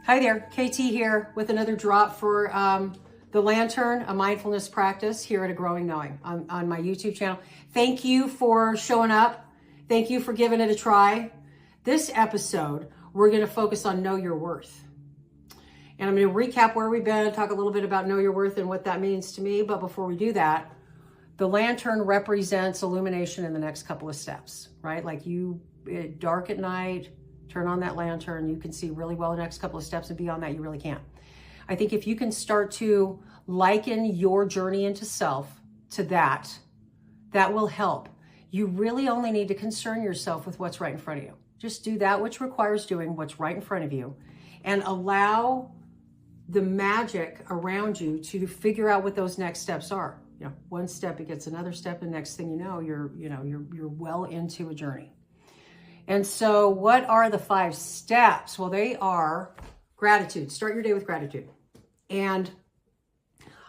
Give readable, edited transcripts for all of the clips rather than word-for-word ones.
Hi there, KT here with another drop for the Lantern, a mindfulness practice here at A Growing Knowing on my YouTube channel. Thank you for showing up. Thank you for giving it a try. This episode, we're going to focus on Know Your Worth. And I'm going to recap where we've been, talk a little bit about Know Your Worth and what that means to me. But before we do that, the lantern represents illumination in the next couple of steps, right? Like dark at night, turn on that lantern, you can see really well the next couple of steps, and beyond that, you really can't. I think if you can start to liken your journey into self to that will help. You really only need to concern yourself with what's right in front of you. Just do that which requires doing what's right in front of you, and allow the magic around you to figure out what those next steps are. You know, one step begets another step, and next thing you know, you're well into a journey. And so what are the 5 steps? Well, they are gratitude. Start your day with gratitude. And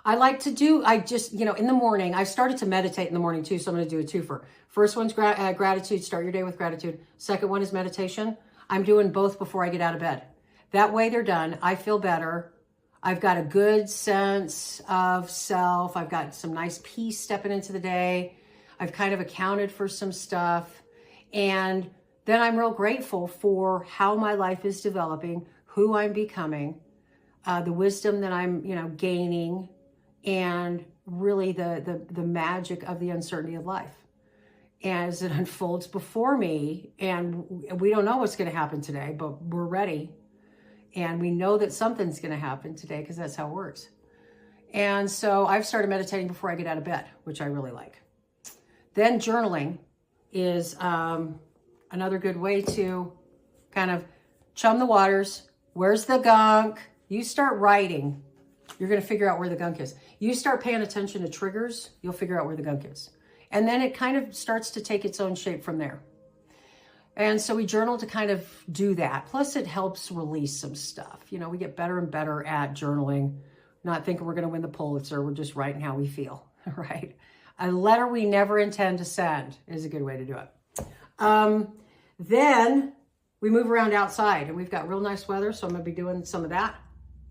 I like to do, in the morning, I started to meditate in the morning too, so I'm going to do a twofer. First one's gratitude, start your day with gratitude. Second one is meditation. I'm doing both before I get out of bed. That way they're done. I feel better. I've got a good sense of self. I've got some nice peace stepping into the day. I've kind of accounted for some stuff. And then I'm real grateful for how my life is developing, who I'm becoming, the wisdom that I'm, gaining, and really the magic of the uncertainty of life as it unfolds before me. And we don't know what's going to happen today, but we're ready. And we know that something's going to happen today because that's how it works. And so I've started meditating before I get out of bed, which I really like. Then journaling is another good way to kind of chum the waters. Where's the gunk? You start writing, you're going to figure out where the gunk is. You start paying attention to triggers, you'll figure out where the gunk is. And then it kind of starts to take its own shape from there. And so we journal to kind of do that. Plus it helps release some stuff. We get better and better at journaling, not thinking we're going to win the Pulitzer. We're just writing how we feel, right? A letter we never intend to send is a good way to do it. Then we move around outside, and we've got real nice weather, so I'm going to be doing some of that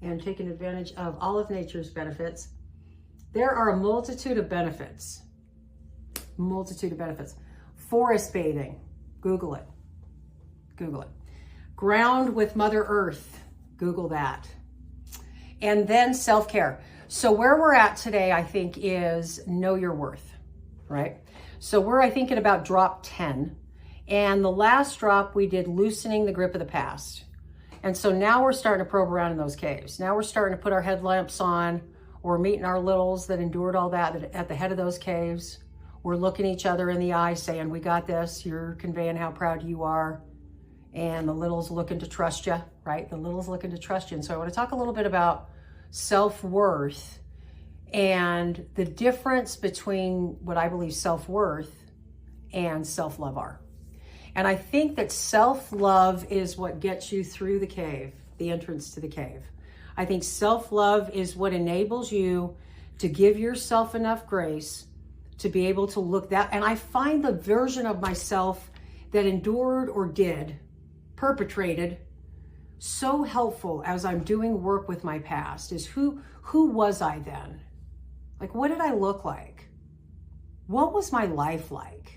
and taking advantage of all of nature's benefits. There are a multitude of benefits. Forest bathing, Google it. Ground with Mother Earth, Google that. And then self-care. So where we're at today, I think, is Know Your Worth, right? So we're, I think, at about drop 10. And the last drop, we did loosening the grip of the past. And so now we're starting to probe around in those caves. Now we're starting to put our headlamps on. We're meeting our littles that endured all that at the head of those caves. We're looking each other in the eye saying, we got this. You're conveying how proud you are. And the little's looking to trust you, right? The little's looking to trust you. And so I want to talk a little bit about self-worth and the difference between what I believe self-worth and self-love are. And I think that self-love is what gets you through the cave, the entrance to the cave. I think self-love is what enables you to give yourself enough grace to be able to look that. And I find the version of myself that endured or perpetrated, so helpful as I'm doing work with my past. Is who was I then? Like, what did I look like? What was my life like?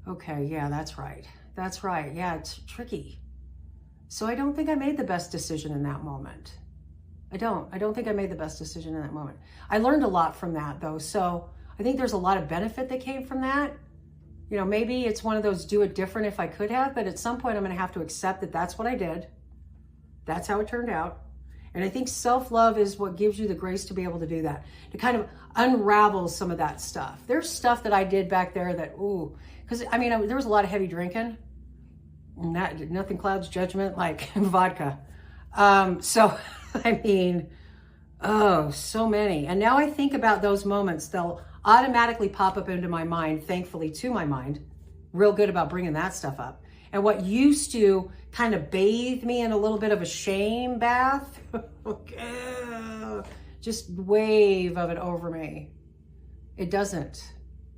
Okay, yeah, that's right. Yeah, it's tricky. So I don't think I made the best decision in that moment. I don't think I made the best decision in that moment. I learned a lot from that though. So I think there's a lot of benefit that came from that. Maybe it's one of those do it different if I could have, but at some point I'm going to have to accept that that's what I did. That's how it turned out. And I think self-love is what gives you the grace to be able to do that, to kind of unravel some of that stuff. There's stuff that I did back there that, because there was a lot of heavy drinking, and that nothing clouds judgment like vodka. So many. And now I think about those moments, they'll automatically pop up into my mind, thankfully to my mind, real good about bringing that stuff up. And what used to kind of bathe me in a little bit of a shame bath, just wave of it over me. It doesn't.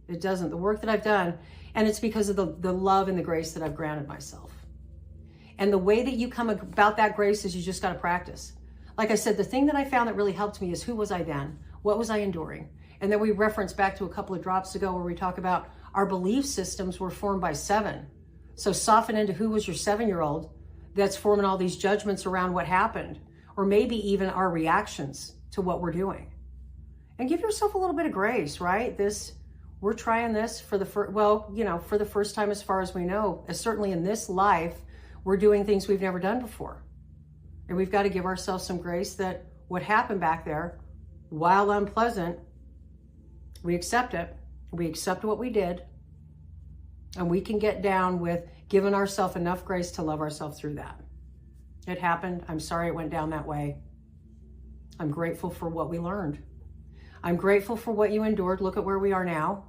The work that I've done, and it's because of the love and the grace that I've granted myself. And the way that you come about that grace is you just got to practice. Like I said, the thing that I found that really helped me is who was I then? What was I enduring? And then we reference back to a couple of drops ago where we talk about our belief systems were formed by 7. So soften into who was your 7-year-old that's forming all these judgments around what happened, or maybe even our reactions to what we're doing. And give yourself a little bit of grace, right? We're trying this for the for the first time as far as we know, certainly in this life, we're doing things we've never done before. And we've got to give ourselves some grace that what happened back there, while unpleasant, we accept it. We accept what we did. And we can get down with giving ourselves enough grace to love ourselves through that. It happened. I'm sorry it went down that way. I'm grateful for what we learned. I'm grateful for what you endured. Look at where we are now.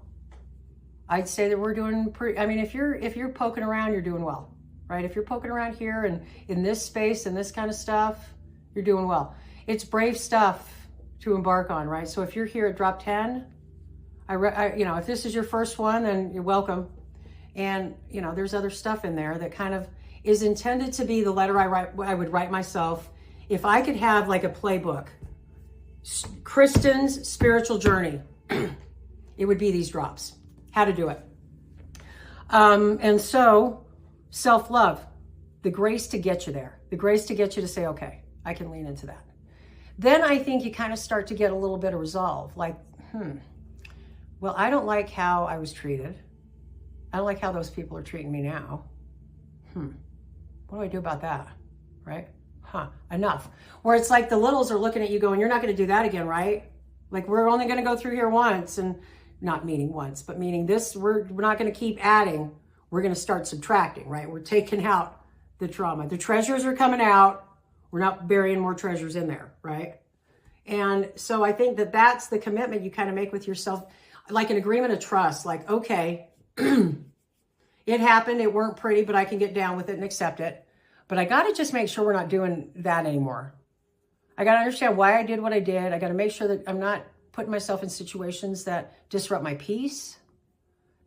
I'd say that we're doing pretty, I mean, if you're poking around, you're doing well, right? If you're poking around here and in this space and this kind of stuff, you're doing well. It's brave stuff to embark on, right? So if you're here at drop 10, if this is your first one, then you're welcome. And, there's other stuff in there that kind of is intended to be the letter I would write myself. If I could have like a playbook, Kristen's spiritual journey, it would be these drops, how to do it. And so self-love, the grace to get you there, the grace to get you to say, okay, I can lean into that. Then I think you kind of start to get a little bit of resolve, like, well, I don't like how I was treated. I don't like how those people are treating me now. What do I do about that? Right? Enough. Where it's like the littles are looking at you going, you're not going to do that again, right? Like, we're only going to go through here once, and not meaning once, but meaning this, we're not going to keep adding. We're going to start subtracting, right? We're taking out the trauma. The treasures are coming out. We're not burying more treasures in there, right? And so I think that that's the commitment you kind of make with yourself, like an agreement of trust, like, okay, it happened, it weren't pretty, but I can get down with it and accept it. But I got to just make sure we're not doing that anymore. I got to understand why I did what I did. I got to make sure that I'm not putting myself in situations that disrupt my peace,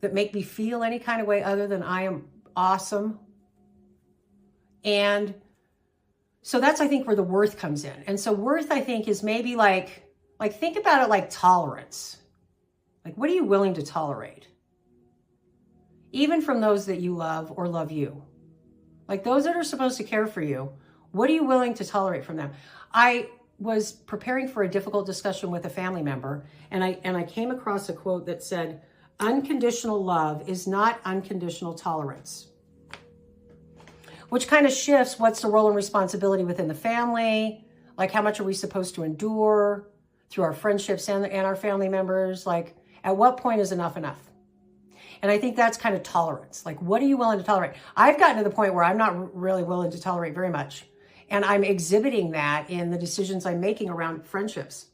that make me feel any kind of way other than I am awesome. And so that's, I think, where the worth comes in. And so worth, I think, is maybe like think about it like tolerance. Like, what are you willing to tolerate? Even from those that you love or love you. Like those that are supposed to care for you, what are you willing to tolerate from them? I was preparing for a difficult discussion with a family member, and I came across a quote that said, unconditional love is not unconditional tolerance. Which kind of shifts what's the role and responsibility within the family, like how much are we supposed to endure through our friendships and our family members, like at what point is enough enough? And I think that's kind of tolerance. Like, what are you willing to tolerate? I've gotten to the point where I'm not really willing to tolerate very much. And I'm exhibiting that in the decisions I'm making around friendships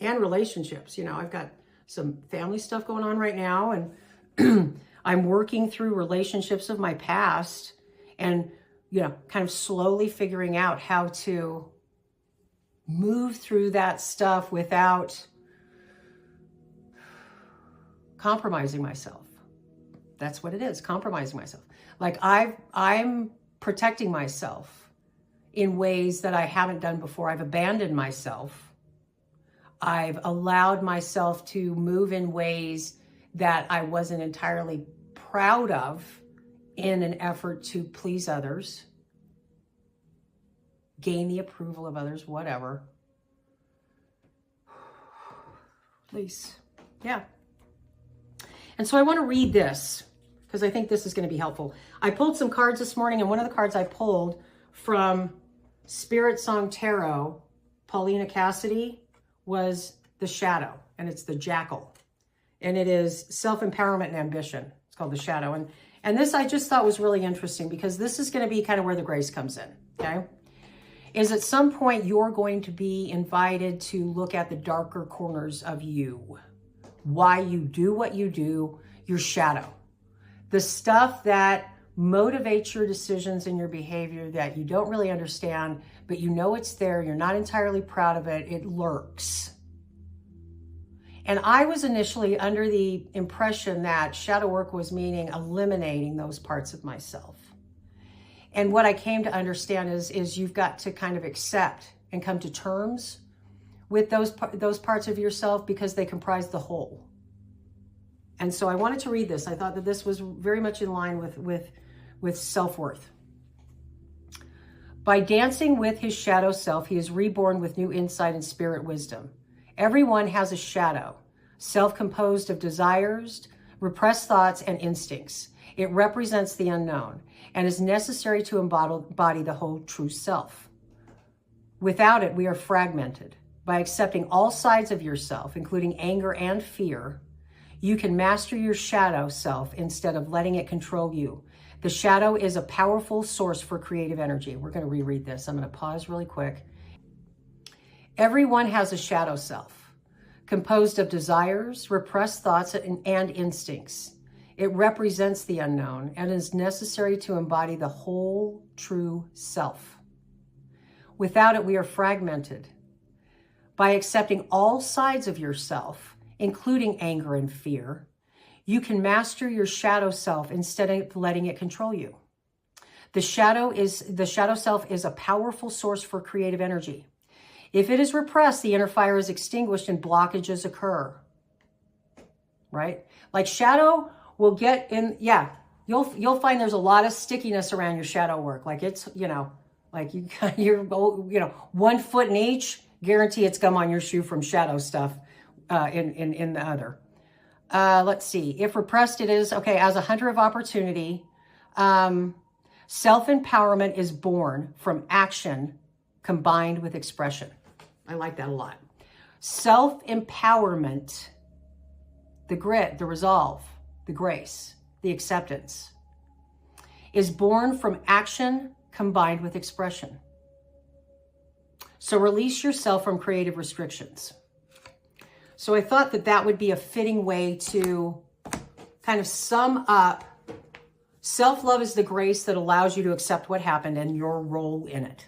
and relationships. I've got some family stuff going on right now, and I'm working through relationships of my past and, kind of slowly figuring out how to move through that stuff without compromising myself. That's what it is, compromising myself. Like I'm protecting myself in ways that I haven't done before. I've abandoned myself. I've allowed myself to move in ways that I wasn't entirely proud of in an effort to please others, gain the approval of others, whatever. Please. Yeah. And so I want to read this because I think this is going to be helpful. I pulled some cards this morning, and one of the cards I pulled from Spirit Song Tarot, Paulina Cassidy, was the Shadow, and it's the Jackal. And it is self-empowerment and ambition. It's called the Shadow. And this I just thought was really interesting because this is going to be kind of where the grace comes in, okay? Is at some point you're going to be invited to look at the darker corners of you. Why you do what you do, your shadow. The stuff that motivates your decisions and your behavior that you don't really understand, but you know it's there, you're not entirely proud of it, it lurks. And I was initially under the impression that shadow work was meaning eliminating those parts of myself. And what I came to understand is you've got to kind of accept and come to terms with those parts of yourself, because they comprise the whole. And so I wanted to read this. I thought that this was very much in line with self-worth. By dancing with his shadow self, he is reborn with new insight and spirit wisdom. Everyone has a shadow, self-composed of desires, repressed thoughts, and instincts. It represents the unknown and is necessary to embody the whole true self. Without it, we are fragmented. By accepting all sides of yourself, including anger and fear, you can master your shadow self instead of letting it control you. The shadow is a powerful source for creative energy. We're going to reread this. I'm going to pause really quick. Everyone has a shadow self, composed of desires, repressed thoughts, and instincts. It represents the unknown and is necessary to embody the whole true self. Without it, we are fragmented. By accepting all sides of yourself, including anger and fear, you can master your shadow self instead of letting it control you. The shadow self is a powerful source for creative energy. If it is repressed, the inner fire is extinguished and blockages occur. Right? Like shadow will get in, yeah, you'll find there's a lot of stickiness around your shadow work. Like it's, like you're 1 foot in each, guarantee it's gum on your shoe from shadow stuff in the other. Let's see. If repressed, it is, okay, as a hunter of opportunity, self-empowerment is born from action combined with expression. I like that a lot. Self-empowerment, the grit, the resolve, the grace, the acceptance, is born from action combined with expression. So release yourself from creative restrictions. So I thought that would be a fitting way to kind of sum up. Self-love is the grace that allows you to accept what happened and your role in it.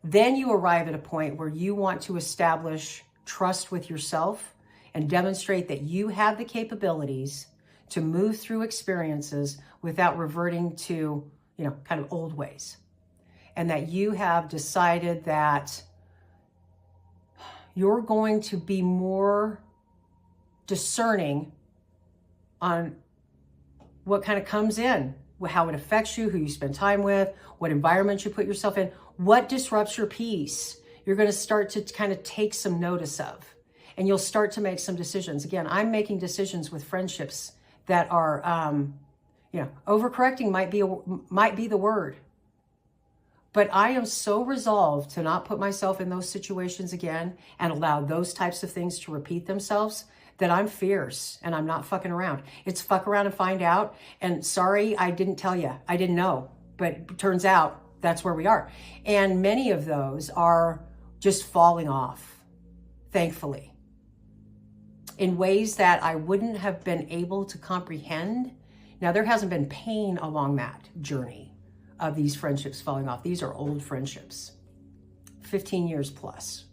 Then you arrive at a point where you want to establish trust with yourself and demonstrate that you have the capabilities to move through experiences without reverting to, kind of old ways. And that you have decided that you're going to be more discerning on what kind of comes in, how it affects you, who you spend time with, what environment you put yourself in, what disrupts your peace. You're going to start to kind of take some notice of, and you'll start to make some decisions. Again, I'm making decisions with friendships that are, overcorrecting might be the word. But I am so resolved to not put myself in those situations again and allow those types of things to repeat themselves that I'm fierce and I'm not fucking around. It's fuck around and find out. And sorry, I didn't tell you. I didn't know. But it turns out that's where we are. And many of those are just falling off, thankfully, in ways that I wouldn't have been able to comprehend. Now, there hasn't been pain along that journey of these friendships falling off. These are old friendships, 15 years plus.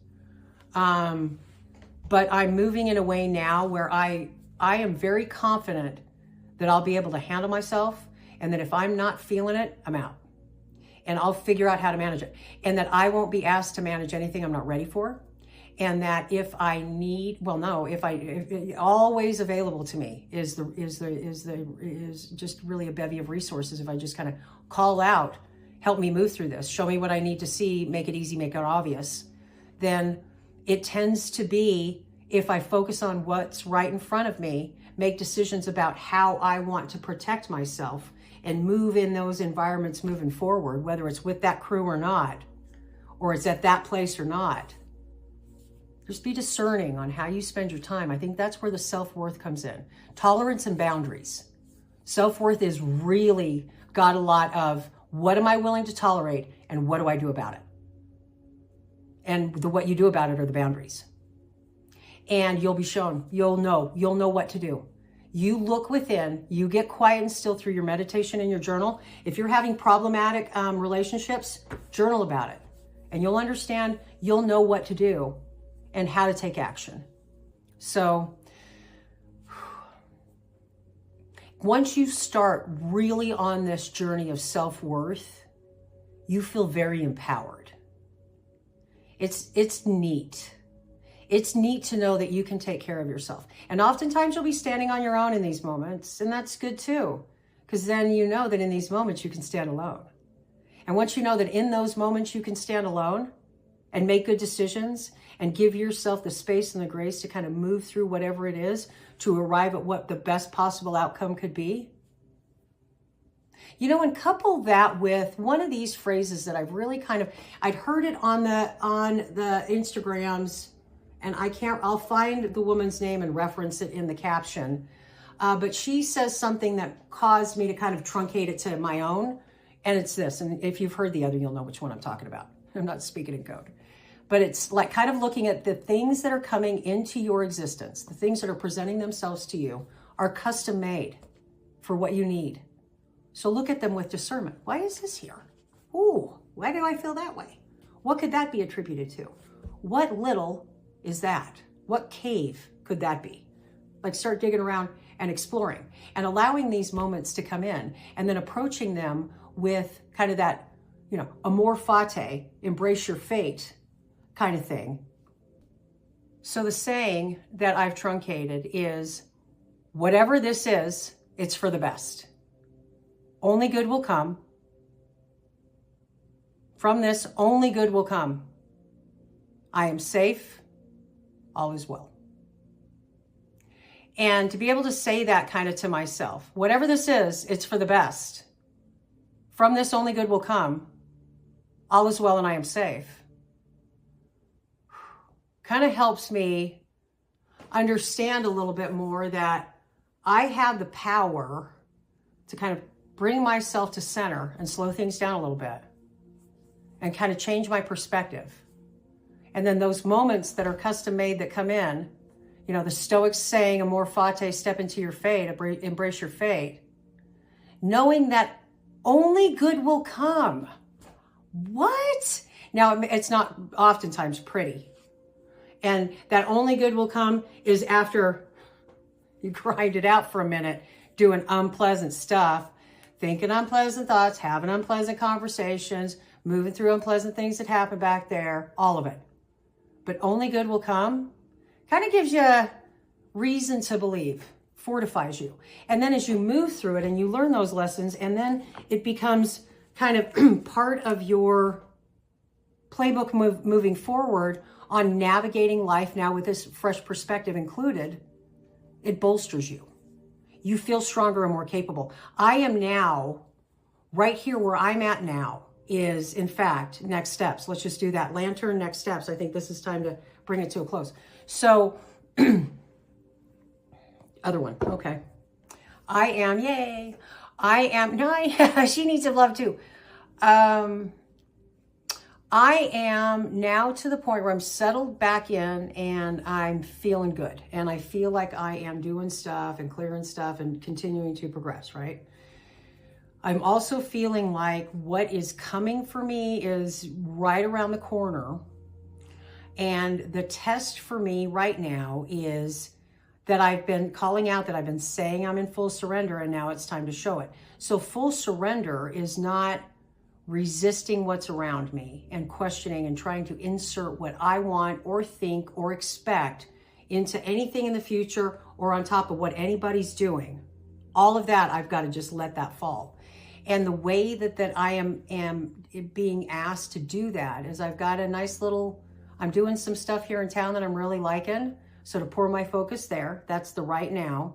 But I'm moving in a way now where I am very confident that I'll be able to handle myself, and that if I'm not feeling it, I'm out. And I'll figure out how to manage it. And that I won't be asked to manage anything I'm not ready for. And that if I need, if always available to me is just really a bevy of resources. If I just kind of call out, help me move through this, show me what I need to see, make it easy, make it obvious, then it tends to be, if I focus on what's right in front of me, make decisions about how I want to protect myself and move in those environments moving forward, whether it's with that crew or not, or it's at that place or not. Just be discerning on how you spend your time. I think that's where the self-worth comes in. Tolerance and boundaries. Self-worth is really got a lot of what am I willing to tolerate and what do I do about it? And what you do about it are the boundaries. And you'll be shown, you'll know what to do. You look within, you get quiet and still through your meditation and your journal. If you're having problematic relationships, journal about it. And you'll understand, you'll know what to do and how to take action. So once you start really on this journey of self-worth, you feel very empowered. It's neat. It's neat to know that you can take care of yourself. And oftentimes you'll be standing on your own in these moments, and that's good too, because then you know that in these moments you can stand alone. And once you know that in those moments you can stand alone and make good decisions and give yourself the space and the grace to kind of move through whatever it is to arrive at what the best possible outcome could be. You know, and couple that with one of these phrases that I've really I'd heard it on the Instagrams, and I'll find the woman's name and reference it in the caption. But she says something that caused me to kind of truncate it to my own. And it's this, and if you've heard the other, you'll know which one I'm talking about. I'm not speaking in code. But it's like kind of looking at the things that are coming into your existence, the things that are presenting themselves to you are custom made for what you need. So look at them with discernment. Why is this here? Ooh, why do I feel that way? What could that be attributed to? What little is that? What cave could that be? Like start digging around and exploring and allowing these moments to come in and then approaching them with kind of that, amor fati, embrace your fate kind of thing. So the saying that I've truncated is, whatever this is, it's for the best. Only good will come. From this, only good will come. I am safe. All is well. And to be able to say that kind of to myself, whatever this is, it's for the best. From this, only good will come. All is well and I am safe. Kind of helps me understand a little bit more that I have the power to kind of bring myself to center and slow things down a little bit and kind of change my perspective. And then those moments that are custom made that come in, the Stoics saying, amor fati, step into your fate, embrace your fate, knowing that only good will come. What? Now, it's not oftentimes pretty. And that only good will come is after you grind it out for a minute, doing unpleasant stuff, thinking unpleasant thoughts, having unpleasant conversations, moving through unpleasant things that happen back there, all of it. But only good will come kind of gives you reason to believe, fortifies you. And then as you move through it and you learn those lessons, and then it becomes kind of part of your playbook moving forward on navigating life now with this fresh perspective included, it bolsters you. You feel stronger and more capable. I am now, right here where I'm at now, is in fact next steps. Let's just do that. Lantern, next steps. I think this is time to bring it to a close. So, other one. Okay. She needs some love too. I am now to the point where I'm settled back in and I'm feeling good. And I feel like I am doing stuff and clearing stuff and continuing to progress, right? I'm also feeling like what is coming for me is right around the corner. And the test for me right now is that I've been calling out, that I've been saying I'm in full surrender, and now it's time to show it. So full surrender is not resisting what's around me and questioning and trying to insert what I want or think or expect into anything in the future or on top of what anybody's doing. All of that, I've got to just let that fall. And the way that I am being asked to do that is I've got a nice little, I'm doing some stuff here in town that I'm really liking. So to pour my focus there, that's the right now.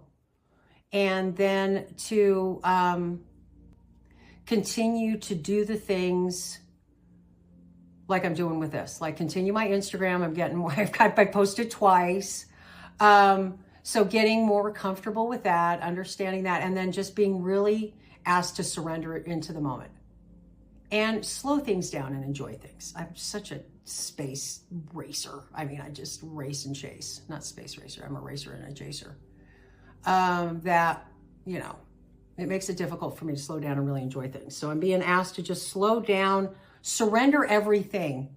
And then to continue to do the things like I'm doing with this, like continue my Instagram. I posted twice. So getting more comfortable with that, understanding that, and then just being really asked to surrender it into the moment and slow things down and enjoy things. I'm such a space racer. I mean, I just race and chase, not space racer. I'm a racer and a chaser. It makes it difficult for me to slow down and really enjoy things. So I'm being asked to just slow down, surrender everything.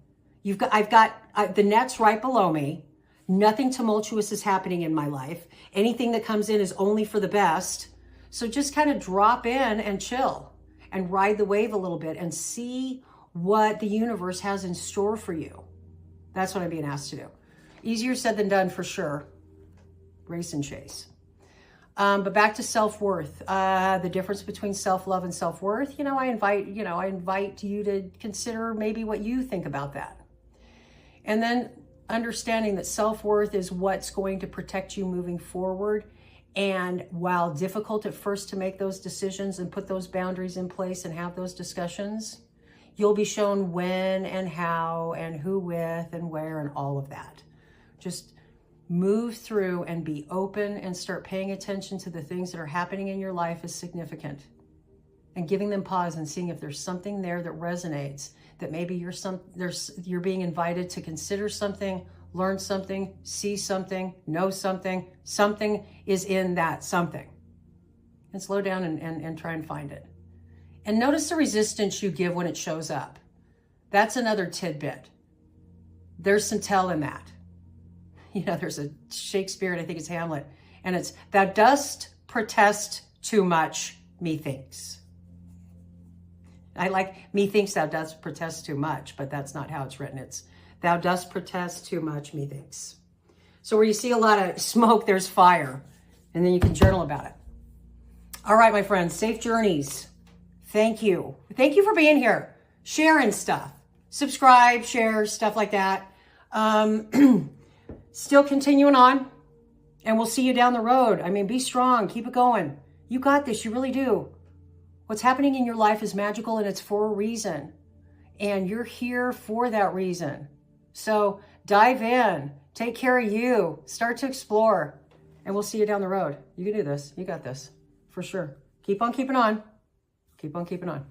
I've got the net's right below me. Nothing tumultuous is happening in my life. Anything that comes in is only for the best. So just kind of drop in and chill and ride the wave a little bit and see what the universe has in store for you. That's what I'm being asked to do. Easier said than done for sure. Race and chase. But back to self-worth, the difference between self-love and self-worth. I invite you to consider maybe what you think about that. And then understanding that self-worth is what's going to protect you moving forward. And while difficult at first to make those decisions and put those boundaries in place and have those discussions, you'll be shown when and how and who with and where and all of that. Just move through and be open and start paying attention to the things that are happening in your life as significant and giving them pause and seeing if there's something there that resonates, that maybe you're being invited to consider something, learn something, see something, know something. Something is in that something. And slow down and try and find it. And notice the resistance you give when it shows up. That's another tidbit. There's some tell in that. There's a Shakespeare, and I think it's Hamlet, and it's, thou dost protest too much, methinks. I like, methinks thou dost protest too much, but that's not how it's written. It's, thou dost protest too much, methinks. So where you see a lot of smoke, there's fire, and then you can journal about it. All right, my friends, safe journeys. Thank you. Thank you for being here, sharing stuff, subscribe, share, stuff like that. Still continuing on, and we'll see you down the road. Be strong, keep it going. You got this, you really do. What's happening in your life is magical, and it's for a reason. And you're here for that reason. So dive in, take care of you, start to explore, and we'll see you down the road. You can do this, you got this, for sure. Keep on keeping on. Keep on keeping on.